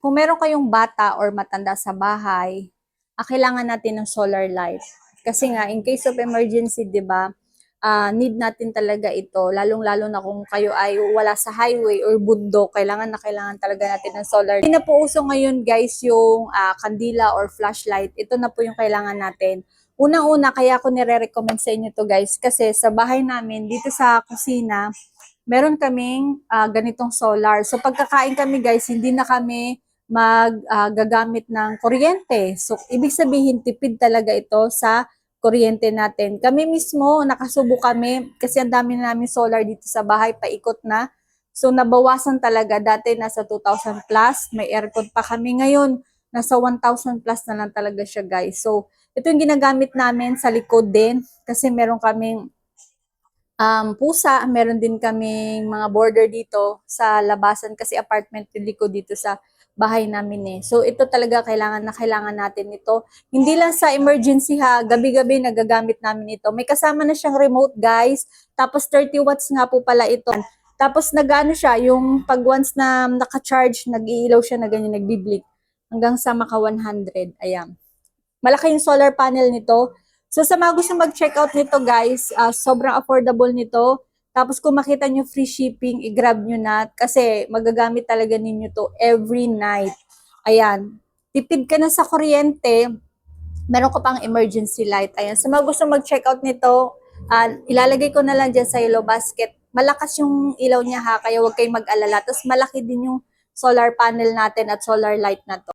kung meron kayong bata or matanda sa bahay, kailangan natin ng solar light. Kasi nga, in case of emergency, di ba, need natin talaga ito, lalong-lalo na kung kayo ay wala sa highway or bundok, kailangan na kailangan talaga natin ng solar. Hindi na po uso ngayon guys yung kandila or flashlight, ito na po yung kailangan natin. Unang-una, kaya ako nire-recommend sa inyo to guys, kasi sa bahay namin, dito sa kusina, meron kaming ganitong solar. So pagkakain kami guys, hindi na kami gagamit ng kuryente. So ibig sabihin, tipid talaga ito sa kuryente natin. Kami mismo, nakasubo kami kasi ang dami na namin solar dito sa bahay, paikot na. So nabawasan talaga, dati nasa 2,000 plus, may aircon pa kami ngayon, nasa 1,000 plus na lang talaga siya guys. So ito yung ginagamit namin sa likod din kasi meron kaming pusa, meron din kaming mga border dito sa labasan kasi apartment yung likod dito sa bahay namin eh. So ito talaga kailangan na kailangan natin ito. Hindi lang sa emergency ha, gabi-gabi nagagamit namin ito. May kasama na siyang remote guys, tapos 30 watts nga po pala ito. Tapos nagano siya, yung pag once na naka-charge, nag-iilaw siya na ganyan, nagbi-blink hanggang sa maka 100. Ayan. Malaki yung solar panel nito. So sa mga gusto mag-check out nito guys, sobrang affordable nito. Tapos kung makita nyo free shipping, i-grab nyo na kasi magagamit talaga ninyo to every night. Ayan, tipid ka na sa kuryente, meron ko pang emergency light. Ayan, sa mga gusto mag-check out nito, ilalagay ko na lang dyan sa yellow basket. Malakas yung ilaw niya ha, kaya huwag kayong mag-alala. Tapos malaki din yung solar panel natin at solar light na to.